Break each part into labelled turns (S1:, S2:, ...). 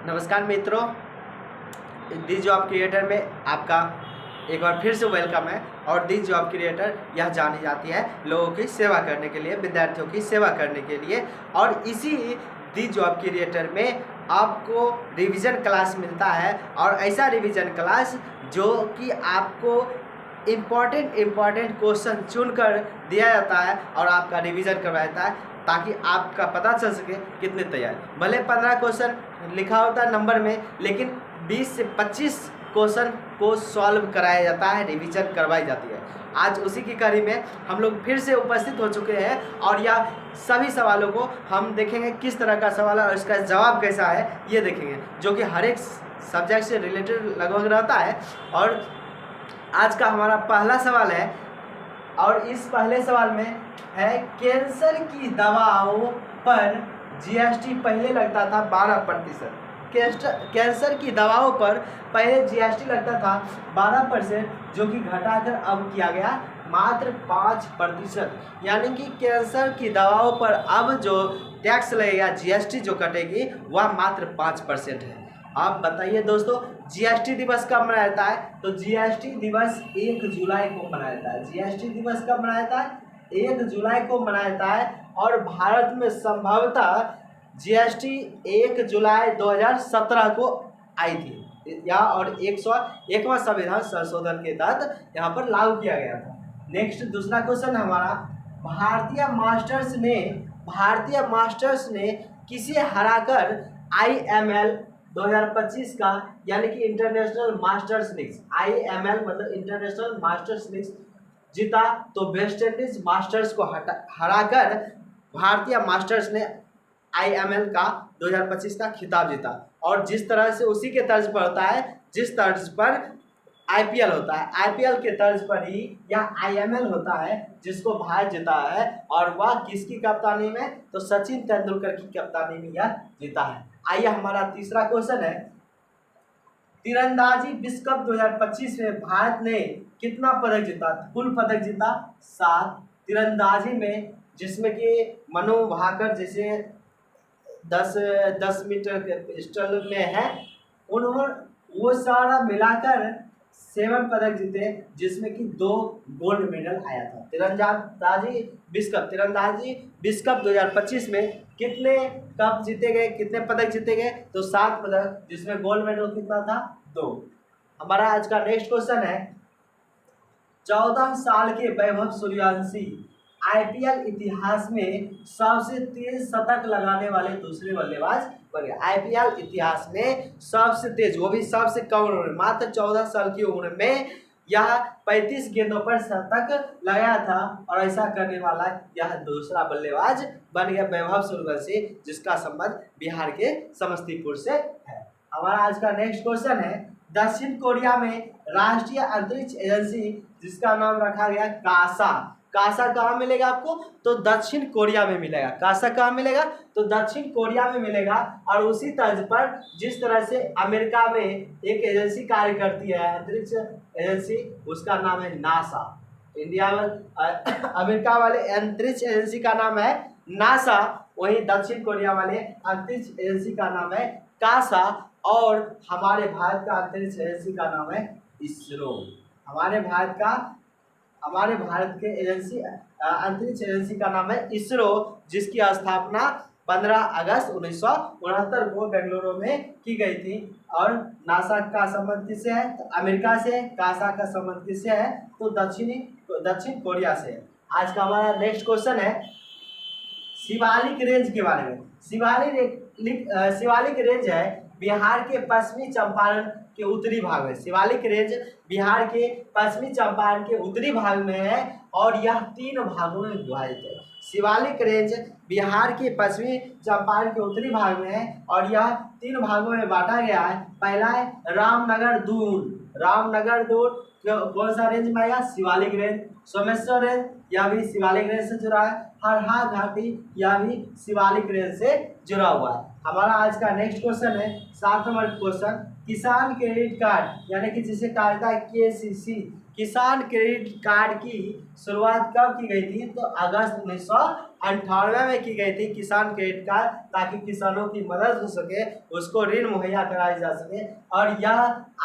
S1: नमस्कार मित्रों, दी job creator में आपका एक बार फिर से वेलकम है। और दी जॉब क्रिएटर यह जानी जाती है लोगों की सेवा करने के लिए, विद्यार्थियों की सेवा करने के लिए। और इसी दी जॉब क्रिएटर में आपको रिवीजन क्लास मिलता है, और ऐसा रिवीजन क्लास जो कि आपको इम्पॉर्टेंट क्वेश्चन चुनकर दिया जाता है और आपका रिवीजन करवाया जाता है, ताकि आपका पता चल सके कितने तैयार। भले 15 क्वेश्चन लिखा होता है नंबर में, लेकिन 20 से 25 क्वेश्चन को सॉल्व कराया जाता है, रिवीजन करवाई जाती है। आज उसी की कड़ी में हम लोग फिर से उपस्थित हो चुके हैं, और यह सभी सवालों को हम देखेंगे किस तरह का सवाल है और इसका जवाब कैसा है ये देखेंगे, जो कि हर एक सब्जेक्ट से रिलेटेड लगभग रहता है। और आज का हमारा पहला सवाल है, और इस पहले सवाल में है कैंसर की दवाओं पर जीएसटी पहले लगता था 12%। कैंसर की दवाओं पर पहले जीएसटी लगता था 12%, जो कि घटाकर अब किया गया मात्र 5%। यानी कि कैंसर की दवाओं पर अब जो टैक्स लगेगा, जीएसटी जो कटेगी, वह मात्र 5% है। आप बताइए दोस्तों, जीएसटी दिवस कब मनाया जाता है? तो जीएसटी दिवस 1 जुलाई को मनाया जाता है। जीएसटी दिवस कब मनाया जाता है? 1 जुलाई को मनाया जाता है। और भारत में संभवतः जीएसटी 1 जुलाई 2017 को आई थी, या और 101वां संविधान संशोधन के तहत यहाँ पर लागू किया गया था। नेक्स्ट दूसरा क्वेश्चन हमारा, भारतीय मास्टर्स ने किसे हराकर IML 2025 का, यानी कि इंटरनेशनल मास्टर्स लीग, IML मतलब इंटरनेशनल मास्टर्स लीग जीता? तो वेस्ट इंडीज मास्टर्स को हराकर भारतीय मास्टर्स ने IML का 2025 का खिताब जीता। और जिस तरह से उसी के तर्ज पर होता है, जिस तर्ज पर IPL होता है, IPL के तर्ज पर ही यह IML होता है, जिसको भारत जीता है। और वह किसकी कप्तानी में? तो सचिन तेंदुलकर की कप्तानी में यह जीता है। आइए हमारा तीसरा क्वेश्चन है, तीरंदाजी विश्व कप 2025 में भारत ने कितना पदक जीता? कुल पदक जीता 7 तीरंदाजी में, जिसमें कि मनु भाकर जैसे 10 मीटर के पिस्टल में है, उन्होंने वो सारा मिलाकर 7 पदक जीते, जिसमें कि 2 गोल्ड मेडल आया था। तीरंदाजी विश्व कप 2025 में कितने कप जीते गए, कितने पदक जीते गए? तो 7 पदक, जिसमें गोल्ड मेडल कितना था? 2। हमारा आज का नेक्स्ट क्वेश्चन है, 14 साल के वैभव सूर्यवंशी IPL इतिहास में सबसे तेज शतक लगाने वाले दूसरे बल्लेबाज बन गए। IPL इतिहास में सबसे तेज, वो भी सबसे कम उम्र में, मात्र 14 साल की उम्र में यह 35 गेंदों पर शतक लगाया था। और ऐसा करने वाला यह दूसरा बल्लेबाज बन गया वैभव सूर्यवंशी, जिसका संबंध बिहार के समस्तीपुर से है। हमारा आज का नेक्स्ट क्वेश्चन है, दक्षिण कोरिया में राष्ट्रीय अंतरिक्ष एजेंसी, जिसका नाम रखा गया कासा, कासा कहाँ मिलेगा आपको? तो दक्षिण कोरिया में मिलेगा। कासा कहाँ मिलेगा? तो दक्षिण कोरिया में मिलेगा। और उसी तर्ज पर जिस तरह से अमेरिका में एक एजेंसी कार्य करती है, अंतरिक्ष एजेंसी, उसका नाम है नासा। इंडिया में अमेरिका वाले अंतरिक्ष एजेंसी का नाम है नासा, वहीं दक्षिण कोरिया वाले अंतरिक्ष एजेंसी का नाम है कासा। और हमारे भारत का अंतरिक्ष एजेंसी का नाम है इसरो। हमारे भारत के एजेंसी अंतरिक्ष एजेंसी का नाम है इसरो, जिसकी स्थापना 15 अगस्त 1969 को बेंगलुरु में की गई थी। और नासा का संबंध किससे है? तो अमेरिका से। कासा का संबंध किससे है? तो दक्षिण कोरिया से। आज का हमारा नेक्स्ट क्वेश्चन है शिवालिक रेंज के बारे में। शिवालिक रेंज है बिहार के पश्चिमी चंपारण के उत्तरी भाग में। शिवालिक रेंज बिहार के पश्चिमी चंपारण के उत्तरी भाग में है, और यह 3 भागों में विभाजित है। शिवालिक रेंज बिहार के पश्चिमी चंपारण के उत्तरी भाग में है, और यह 3 भागों में बांटा गया है। पहला है रामनगर दून, कौन सा रेंज में आएगा? शिवालिक रेंज। सोमेश्वर रेंज, यह भी शिवालिक रेंज से जुड़ा है। हरहा घाटी, यह भी शिवालिक रेंज से जुड़ा हुआ है। हमारा आज का नेक्स्ट क्वेश्चन है 7 नंबर क्वेश्चन, किसान क्रेडिट कार्ड यानी कि जिसे कहा जाता है KCC, किसान क्रेडिट कार्ड की शुरुआत कब की गई थी? तो अगस्त 1998 में की गई थी किसान क्रेडिट कार्ड, ताकि किसानों की मदद हो सके, उसको ऋण मुहैया कराई जा सके। और यह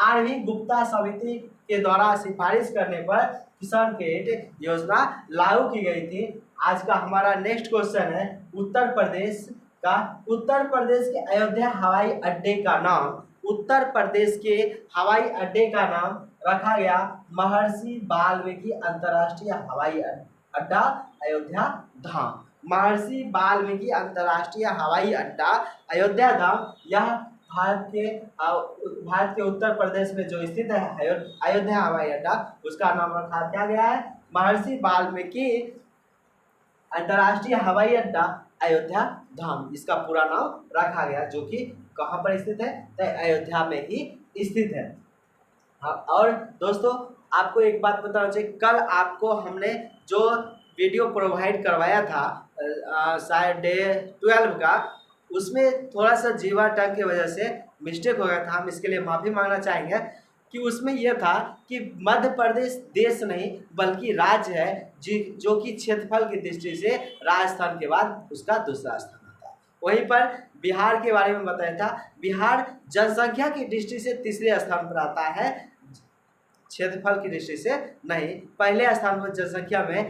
S1: आरवी गुप्ता समिति के द्वारा सिफारिश करने पर किसान क्रेडिट योजना लागू की गई थी। आज का हमारा नेक्स्ट क्वेश्चन है उत्तर प्रदेश का, उत्तर प्रदेश के अयोध्या हवाई अड्डे का नाम, उत्तर प्रदेश के हवाई अड्डे का नाम रखा गया महर्षि वाल्मीकि अंतर्राष्ट्रीय हवाई अड्डा अयोध्या धाम। महर्षि वाल्मीकि अंतर्राष्ट्रीय हवाई अड्डा अयोध्या धाम, यह भारत के उत्तर प्रदेश में जो स्थित है अयोध्या हवाई अड्डा, उसका नाम रखा क्या गया है? महर्षि वाल्मीकि अंतर्राष्ट्रीय हवाई अड्डा अयोध्या धाम, इसका पूरा नाम रखा गया, जो कि कहाँ पर स्थित है? तो अयोध्या में ही स्थित है। हाँ, और दोस्तों आपको एक बात बताना चाहिए, कल आपको हमने जो वीडियो प्रोवाइड करवाया था शायद डे 12 का, उसमें थोड़ा सा जीवा टंग की वजह से मिस्टेक हो गया था, हम इसके लिए माफ़ी मांगना चाहेंगे। कि उसमें यह था कि मध्य प्रदेश देश नहीं बल्कि राज्य है, जो कि क्षेत्रफल की दृष्टि से राजस्थान के बाद उसका दूसरा स्थान आता है। वहीं पर बिहार के बारे में बताया था, बिहार जनसंख्या की दृष्टि से तीसरे स्थान पर आता है, क्षेत्रफल की दृष्टि से नहीं। पहले स्थान पर जनसंख्या में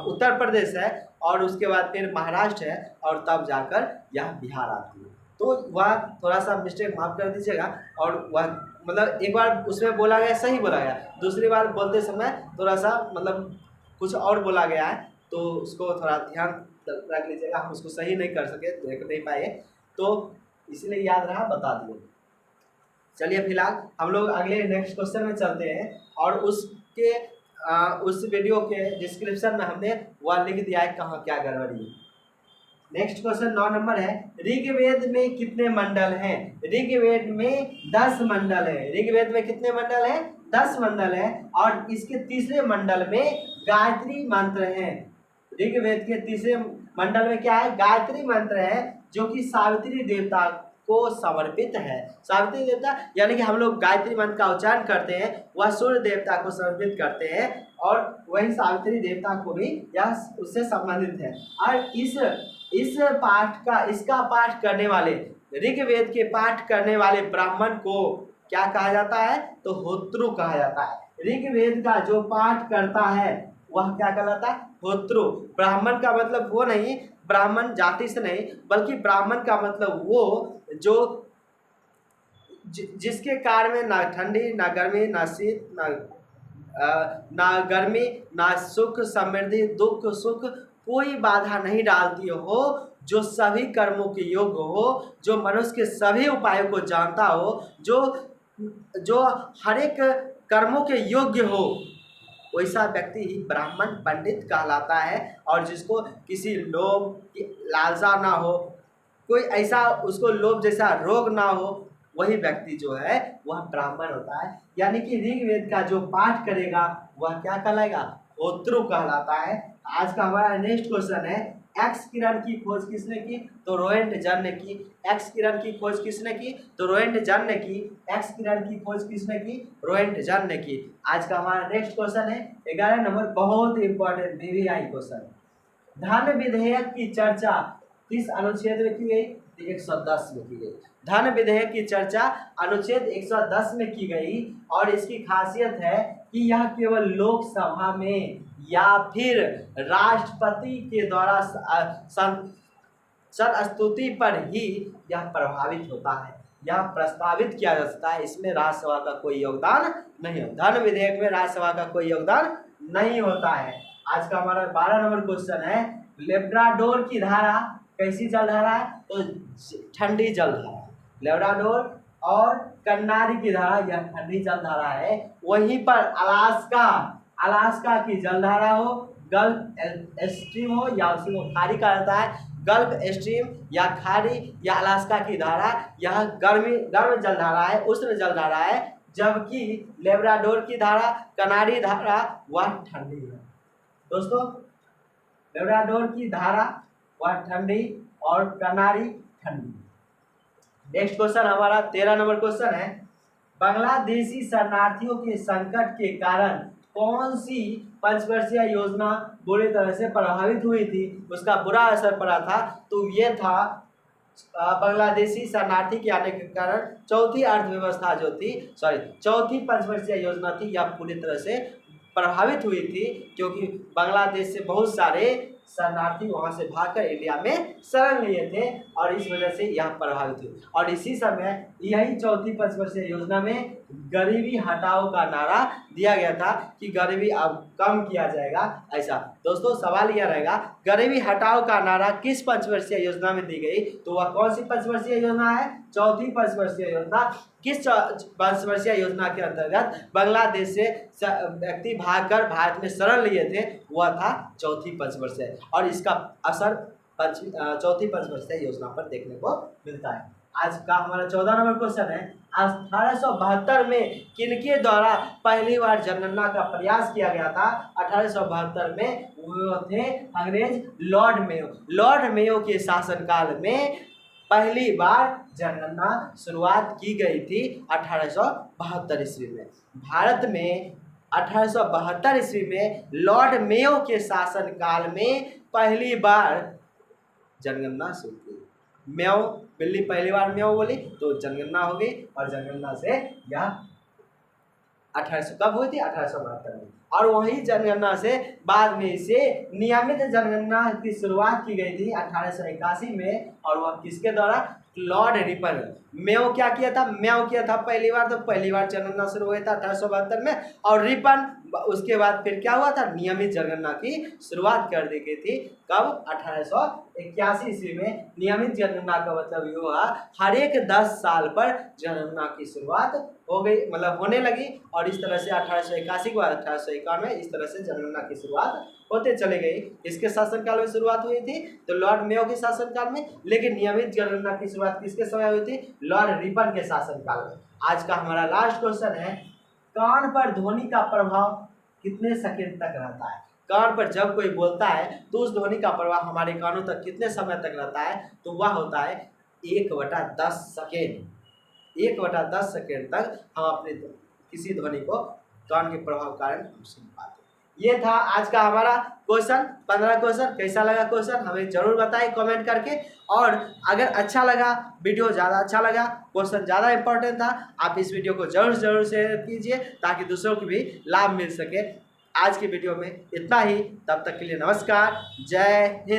S1: उत्तर प्रदेश है, और उसके बाद फिर महाराष्ट्र है, और तब जाकर यह बिहार आती है। तो वह थोड़ा सा मिस्टेक माफ कर दीजिएगा। और वह मतलब एक बार उसमें बोला गया सही बोला गया, दूसरी बार बोलते समय थोड़ा सा मतलब कुछ और बोला गया है, तो उसको थोड़ा ध्यान रख लीजिएगा। हम उसको सही नहीं कर सके, देख नहीं पाए, तो इसलिए याद रहा, बता दिए। चलिए फिलहाल हम लोग अगले नेक्स्ट क्वेश्चन में चलते हैं, और उस वीडियो के डिस्क्रिप्शन में हमने वह लिख दिया है कहाँ क्या गड़बड़ी है। नेक्स्ट क्वेश्चन 9 नंबर है, ऋग्वेद में कितने मंडल हैं? ऋग्वेद में 10 मंडल है। ऋग्वेद में कितने मंडल हैं? 10 मंडल है, और इसके तीसरे मंडल में गायत्री मंत्र है। ऋग्वेद के तीसरे मंडल में क्या है? गायत्री मंत्र है, जो कि सावित्री देवता को समर्पित है। सावित्री देवता यानी कि हम लोग गायत्री मंत्र का उच्चारण करते हैं, वह सूर्य देवता को समर्पित करते हैं, और वही सावित्री देवता को भी यह उससे संबंधित है। और इसका पाठ करने वाले, ऋग्वेद के पाठ करने वाले ब्राह्मण को क्या कहा जाता है? तो होत्रु कहा जाता है। ऋग्वेद का जो पाठ करता है वह क्या कहलाता है? होत्रु। ब्राह्मण का मतलब वो नहीं, ब्राह्मण जाति से नहीं, बल्कि ब्राह्मण का मतलब वो जो जिसके कार्य में ना ठंडी ना गर्मी ना शीत ना गर्मी ना सुख समृद्धि दुख सुख कोई बाधा नहीं डालती हो, जो सभी कर्मों के योग्य हो, जो मनुष्य के सभी उपायों को जानता हो, जो हर एक कर्मों के योग्य हो, वैसा व्यक्ति ही ब्राह्मण पंडित कहलाता है। और जिसको किसी लोभ की लालसा ना हो, कोई ऐसा उसको लोभ जैसा रोग ना हो, वही व्यक्ति जो है वह ब्राह्मण होता है। यानी कि ऋग्वेद का जो पाठ करेगा वह क्या कहलाएगा? होत्रु कहलाता है। आज का हमारा नेक्स्ट क्वेश्चन है, एक्स किरण की खोज किसने की? तो रोएंटजन ने की। एक्स किरण की खोज किसने की? तो रोएंटजन ने की। एक्स किरण की खोज किसने की? रोएंटजन ने की। आज का हमारा नेक्स्ट क्वेश्चन है 11 नंबर, बहुत इंपॉर्टेंट VVI क्वेश्चन। धन विधेयक की चर्चा किस अनुच्छेद में की गई? 110 में की गई। धन विधेयक की चर्चा अनुच्छेद 110 में की गई, और इसकी खासियत है कि यह केवल लोकसभा में या फिर राष्ट्रपति के द्वारा संस्तुति पर ही यह प्रभावित होता है, यह प्रस्तावित किया जा सकता है। इसमें राज्यसभा का कोई योगदान नहीं होता। धन विधेयक में राज्यसभा का कोई योगदान नहीं होता है। आज का हमारा 12 नंबर क्वेश्चन है, लेब्राडोर की धारा कैसी जलधारा है? तो ठंडी जलधारा। लेब्राडोर और कन्नारी की धारा यह ठंडी जलधारा है। वहीं पर अलास्का की जलधारा हो, गल्फ स्ट्रीम हो, या उसी को खाड़ी कहा जाता है, गल्फ स्ट्रीम या खाड़ी या अलास्का की धारा, यह गर्म जलधारा है, उष्ण जलधारा है। जबकि लेब्राडोर की धारा, कनारी धारा, वह ठंडी है। दोस्तों लेब्राडोर की धारा वह ठंडी और कनारी ठंडी। नेक्स्ट क्वेश्चन हमारा 13 नंबर क्वेश्चन है, बांग्लादेशी शरणार्थियों के संकट के कारण कौन सी पंचवर्षीय योजना बुरी तरह से प्रभावित हुई थी, उसका बुरा असर पड़ा था। तो ये था बांग्लादेशी शरणार्थी के आने के कारण चौथी अर्थव्यवस्था जो थी, चौथी पंचवर्षीय योजना थी, यह पूरी तरह से प्रभावित हुई थी, क्योंकि बांग्लादेश से बहुत सारे शरणार्थी वहां से भागकर इंडिया में शरण लिए थे और इस वजह से यह प्रभावित हुई। और इसी समय यही चौथी पंचवर्षीय योजना में गरीबी हटाओ का नारा दिया गया था कि गरीबी अब कम किया जाएगा। ऐसा दोस्तों सवाल यह रहेगा, गरीबी हटाओ का नारा किस पंचवर्षीय योजना में दी गई, तो वह कौन सी पंचवर्षीय योजना है, चौथी पंचवर्षीय योजना। किस पंचवर्षीय योजना के अंतर्गत बांग्लादेश से व्यक्ति भागकर भारत में शरण लिए थे, वह था चौथी पंचवर्षीय, और इसका असर चौथी पंचवर्षीय योजना पर देखने को मिलता है। आज का हमारा 14 नंबर क्वेश्चन है, 1872 में किनके द्वारा पहली बार जनगणना का प्रयास किया गया था। 1872 में वो थे अंग्रेज लॉर्ड मेयो। लॉर्ड मेयो के शासनकाल में पहली बार जनगणना शुरुआत की गई थी 1872 ईस्वी में। भारत में 1872 ईस्वी में लॉर्ड मेयो के शासनकाल में पहली बार जनगणना शुरू की। म्याओ बिल्ली पहली बार म्याओ बोली तो जनगणना हो गई, और जनगणना से यह 1800 कब हुई थी, 1872 में। और वही जनगणना से बाद में इसे नियमित जनगणना की शुरुआत की गई थी 1881 में, और वह किसके द्वारा, लॉर्ड रिपन। मेयो क्या किया था, म्याओ किया था पहली बार, तो पहली बार जनगणना शुरू हुआ था 1872 में, और रिपन उसके बाद फिर क्या हुआ था, नियमित जनगणना की शुरुआत कर दी गई थी। कब, 1881 ईस्वी में। नियमित जनगणना का मतलब ये हुआ हर एक 10 साल पर जनगणना की शुरुआत हो गई, मतलब होने लगी, और इस तरह से 1881 के बाद 1851 में इस तरह से जनगणना की शुरुआत होते चले गई। इसके शासनकाल में शुरुआत हुई थी, तो लॉर्ड मेयो के शासनकाल में, लेकिन नियमित जनगणना की शुरुआत किसके समय हुई थी, लॉर्ड रिपन के शासनकाल में। आज का हमारा लास्ट क्वेश्चन है, कान पर ध्वनि का प्रभाव कितने सेकंड तक रहता है। कान पर जब कोई बोलता है तो उस ध्वनि का प्रभाव हमारे कानों तक कितने समय तक रहता है, तो वह होता है 1/10 सेकेंड। 1/10 सेकेंड तक हम अपने किसी ध्वनि को कान के प्रभाव कारण सुन पाते हैं। ये था आज का हमारा क्वेश्चन, 15 क्वेश्चन। कैसा लगा क्वेश्चन हमें जरूर बताएं कमेंट करके, और अगर अच्छा लगा, वीडियो ज़्यादा अच्छा लगा, क्वेश्चन ज़्यादा इंपॉर्टेंट था, आप इस वीडियो को जरूर शेयर कीजिए ताकि दूसरों को भी लाभ मिल सके। आज की वीडियो में इतना ही, तब तक के लिए नमस्कार, जय हिंद।